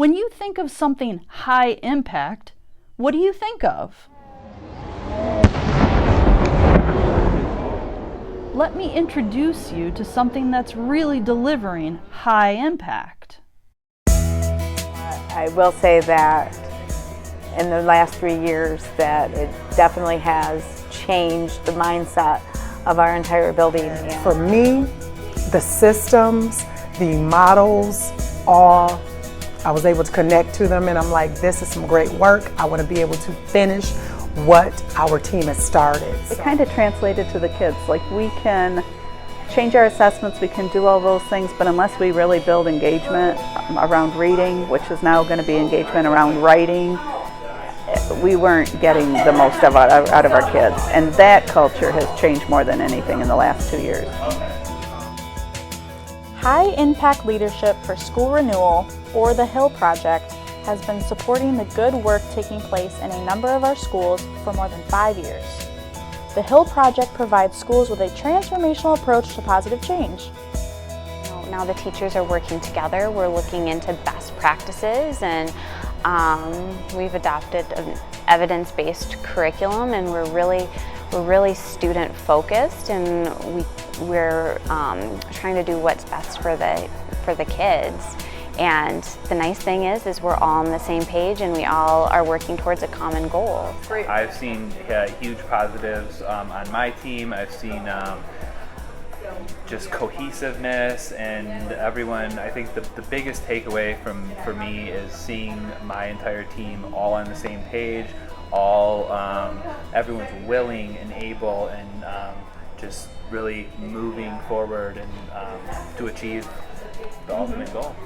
When you think of something high impact, what do you think of? Let me introduce you to something that's really delivering high impact. I will say that in the last 3 years that it definitely has changed the mindset of our entire building. For me, the systems, the models, all, I was able to connect to them and I'm like, this is some great work. I want to be able to finish what our team has started. It kind of translated to the kids. Like, we can change our assessments, we can do all those things, but unless we really build engagement around reading, which is now going to be engagement around writing, we weren't getting the most out of our kids. And that culture has changed more than anything in the last 2 years. High Impact Leadership for School Renewal, or the HIL Project, has been supporting the good work taking place in a number of our schools for more than 5 years. The HIL Project provides schools with a transformational approach to positive change. Now the teachers are working together. We're looking into best practices, and we've adopted an evidence-based curriculum, and we're really student focused, and we're trying to do what's best for the kids. And the nice thing is we're all on the same page and we all are working towards a common goal. I've seen huge positives on my team. I've seen just cohesiveness and everyone. I think the biggest takeaway for me is seeing my entire team all on the same page, everyone's willing and able and just really moving forward and to achieve the ultimate goal.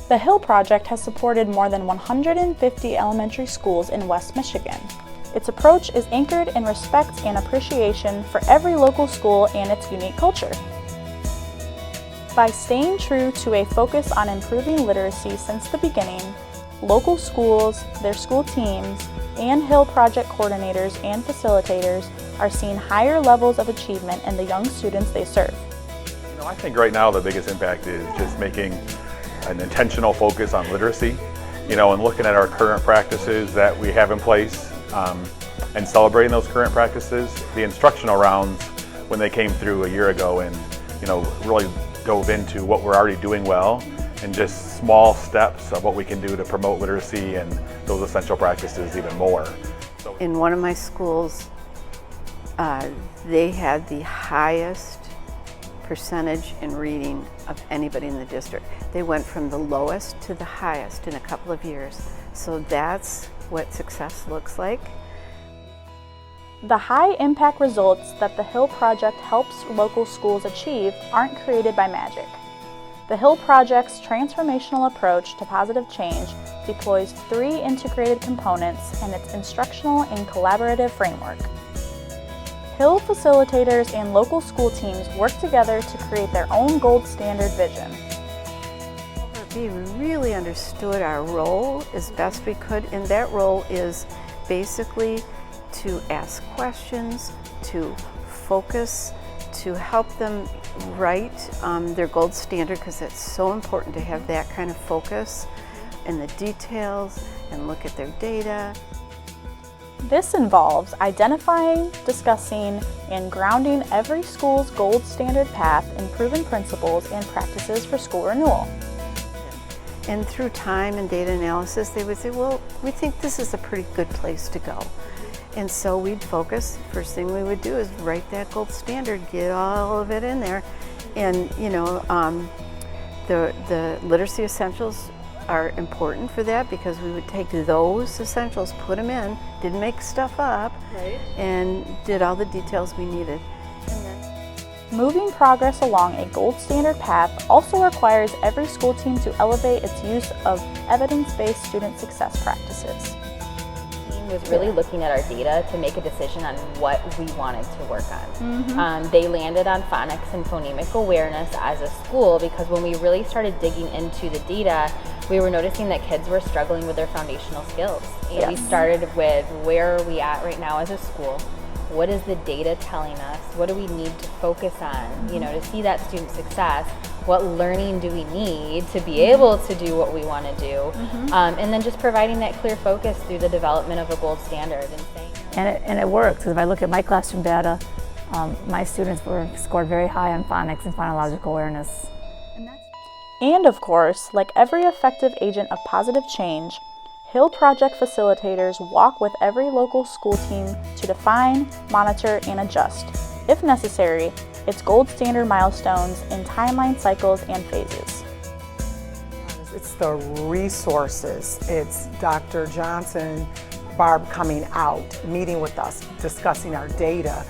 The HIL Project has supported more than 150 elementary schools in West Michigan. Its approach is anchored in respect and appreciation for every local school and its unique culture. By staying true to a focus on improving literacy since the beginning, local schools, their school teams, and HIL Project coordinators and facilitators are seeing higher levels of achievement in the young students they serve. I think right now the biggest impact is just making an intentional focus on literacy, and looking at our current practices that we have in place and celebrating those current practices. The instructional rounds, when they came through a year ago and really dove into what we're already doing well and just small steps of what we can do to promote literacy and those essential practices even more. In one of my schools, they had the highest percentage in reading of anybody in the district. They went from the lowest to the highest in a couple of years. So that's what success looks like. The high impact results that the HIL Project helps local schools achieve aren't created by magic. The HIL Project's transformational approach to positive change deploys 3 integrated components in its instructional and collaborative framework. HIL facilitators and local school teams work together to create their own gold standard vision. Cohort B, we really understood our role as best we could, and that role is basically to ask questions, to focus, to help them write their gold standard, because it's so important to have that kind of focus in the details and look at their data. This involves identifying, discussing, and grounding every school's gold standard path in proven principles and practices for school renewal. And through time and data analysis, they would say, well, we think this is a pretty good place to go. And so we'd focus. First thing we would do is write that gold standard, get all of it in there. And the literacy essentials are important for that, because we would take those essentials, put them in, didn't make stuff up, right, and did all the details we needed. Moving progress along a gold standard path also requires every school team to elevate its use of evidence-based student success practices. Was really looking at our data to make a decision on what we wanted to work on. They landed on phonics and phonemic awareness as a school, because when we really started digging into the data, we were noticing that kids were struggling with their foundational skills. And we started with, where are we at right now as a school? What is the data telling us? What do we need to focus on, to see that student success? what learning do we need to be able to do what we want to do, and then just providing that clear focus through the development of a gold standard and saying. And it works, because if I look at my classroom data, my students scored very high on phonics and phonological awareness. And of course, like every effective agent of positive change, HIL Project facilitators walk with every local school team to define, monitor, and adjust, if necessary, its gold standard milestones in timeline cycles and phases. It's the resources. It's Dr. Johnson, Barb coming out, meeting with us, discussing our data,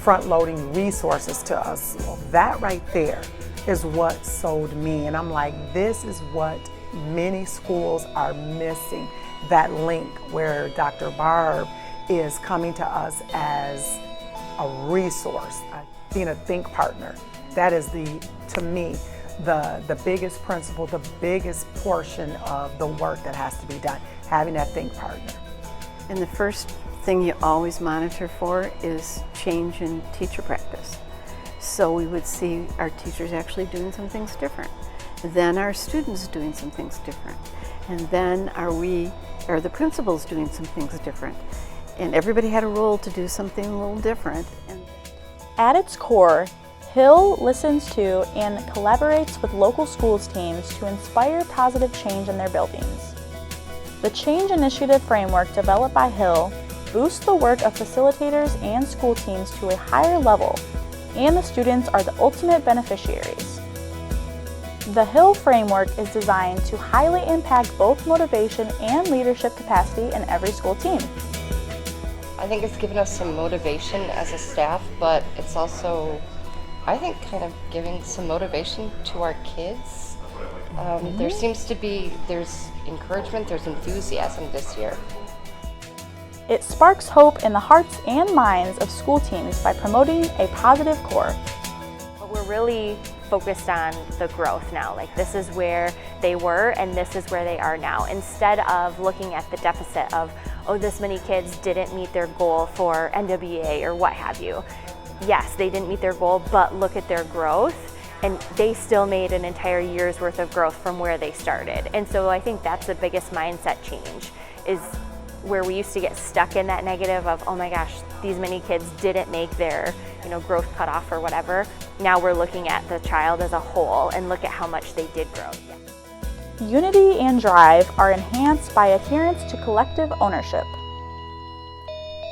front-loading resources to us. Well, that right there is what sold me. And I'm like, this is what many schools are missing, that link where Dr. Barb is coming to us as a resource, being a think partner. That is to me, the biggest principle, the biggest portion of the work that has to be done, having that think partner. And the first thing you always monitor for is change in teacher practice. So we would see our teachers actually doing some things different. Then our students doing some things different. And then are the principals doing some things different. And everybody had a role to do something a little different. At its core, HIL listens to and collaborates with local schools teams to inspire positive change in their buildings. The Change Initiative framework developed by HIL boosts the work of facilitators and school teams to a higher level, and the students are the ultimate beneficiaries. The HIL framework is designed to highly impact both motivation and leadership capacity in every school team. I think it's given us some motivation as a staff, but it's also, I think, kind of giving some motivation to our kids. There seems to be, there's encouragement, there's enthusiasm this year. It sparks hope in the hearts and minds of school teams by promoting a positive core. We're really focused on the growth now. Like, this is where they were and this is where they are now. Instead of looking at the deficit of, oh, this many kids didn't meet their goal for NWA or what have you. Yes, they didn't meet their goal, but look at their growth. And they still made an entire year's worth of growth from where they started. And so I think that's the biggest mindset change, is where we used to get stuck in that negative of, oh my gosh, these many kids didn't make their growth cutoff or whatever. Now we're looking at the child as a whole and look at how much they did grow. Unity and drive are enhanced by adherence to collective ownership.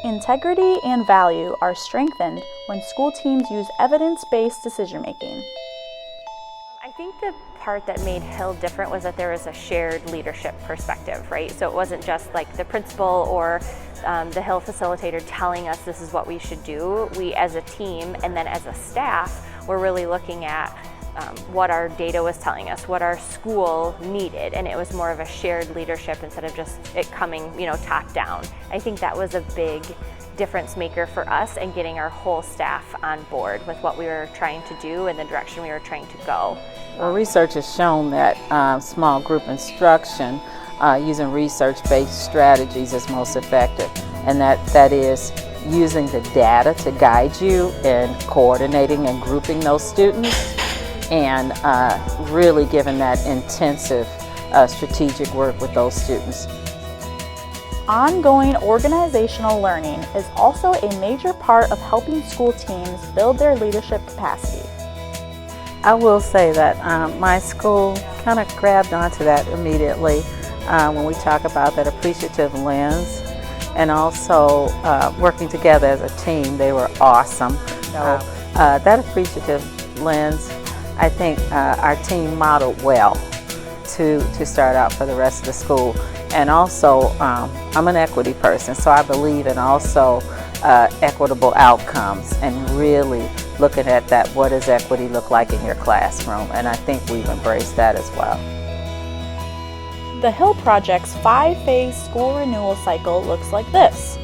Integrity and value are strengthened when school teams use evidence-based decision-making. I think the part that made HIL different was that there was a shared leadership perspective, right? So it wasn't just like the principal or the HIL facilitator telling us this is what we should do. We as a team and then as a staff were really looking at what our data was telling us, what our school needed, and it was more of a shared leadership instead of just it coming, top down. I think that was a big difference maker for us and getting our whole staff on board with what we were trying to do and the direction we were trying to go. Well, research has shown that small group instruction using research-based strategies is most effective, and that is using the data to guide you in coordinating and grouping those students, and really giving that intensive strategic work with those students. Ongoing organizational learning is also a major part of helping school teams build their leadership capacity. I will say that my school kind of grabbed onto that immediately when we talk about that appreciative lens, and also working together as a team. They were awesome. So that appreciative lens, I think our team modeled well to start out for the rest of the school. And also, I'm an equity person, so I believe in also equitable outcomes and really looking at that, what does equity look like in your classroom? And I think we've embraced that as well. The HIL Project's 5-phase school renewal cycle looks like this.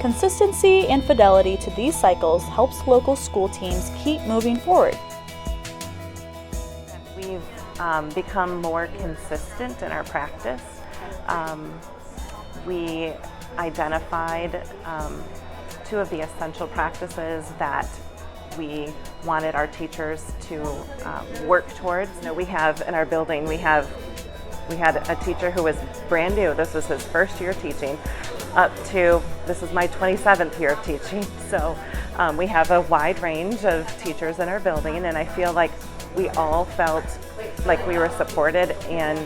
Consistency and fidelity to these cycles helps local school teams keep moving forward. We've become more consistent in our practice. We identified 2 of the essential practices that we wanted our teachers to work towards. You know, we have in our building, we had a teacher who was brand new. This was his first year teaching, up to this is my 27th year of teaching. So we have a wide range of teachers in our building, and I feel like we all felt like we were supported and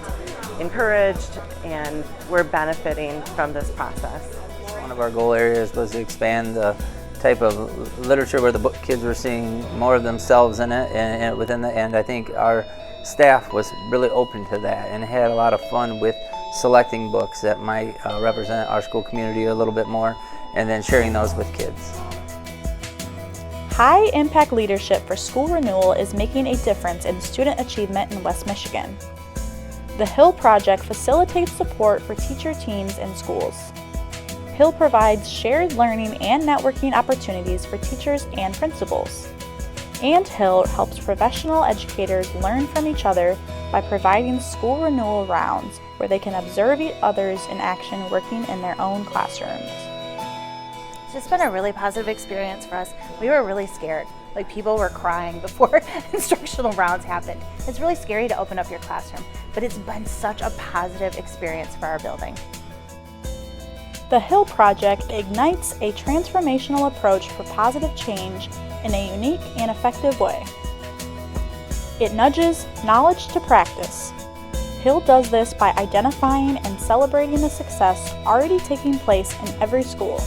encouraged, and we're benefiting from this process. One of our goal areas was to expand the type of literature where the kids were seeing more of themselves in it, and within the end, I think our staff was really open to that and had a lot of fun with selecting books that might represent our school community a little bit more, and then sharing those with kids. High impact leadership for School Renewal is making a difference in student achievement in West Michigan. The HIL Project facilitates support for teacher teams in schools. HIL provides shared learning and networking opportunities for teachers and principals. And HIL helps professional educators learn from each other by providing school renewal rounds where they can observe others in action working in their own classrooms. It's just been a really positive experience for us. We were really scared. Like, people were crying before instructional rounds happened. It's really scary to open up your classroom, but it's been such a positive experience for our building. The HIL Project ignites a transformational approach for positive change in a unique and effective way. It nudges knowledge to practice. HIL does this by identifying and celebrating the success already taking place in every school,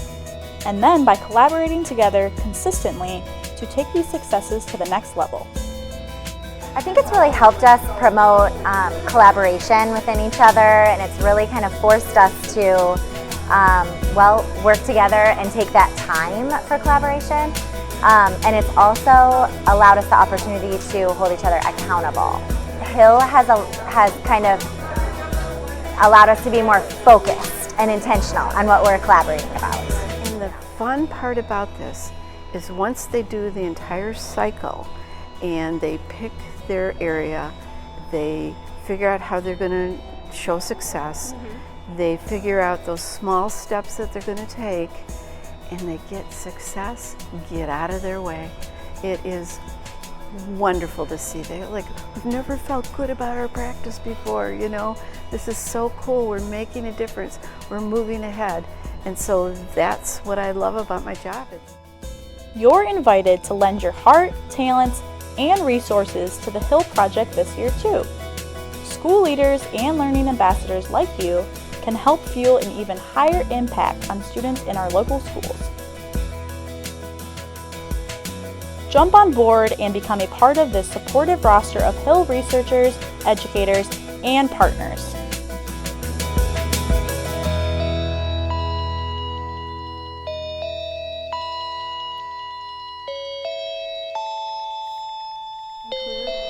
and then by collaborating together consistently to take these successes to the next level. I think it's really helped us promote collaboration within each other, and it's really kind of forced us to work together and take that time for collaboration. And it's also allowed us the opportunity to hold each other accountable. HIL has kind of allowed us to be more focused and intentional on what we're collaborating about. And the fun part about this is once they do the entire cycle and they pick their area, they figure out how they're going to show success, they figure out those small steps that they're going to take, and they get success, get out of their way. It is wonderful to see. They're like, we've never felt good about our practice before, you know. This is so cool. We're making a difference. We're moving ahead. And so that's what I love about my job. You're invited to lend your heart, talents, and resources to the HIL Project this year too. School leaders and learning ambassadors like you can help fuel an even higher impact on students in our local schools. Jump on board and become a part of this supportive roster of HIL researchers, educators, and partners.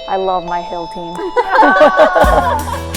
I love my HIL team.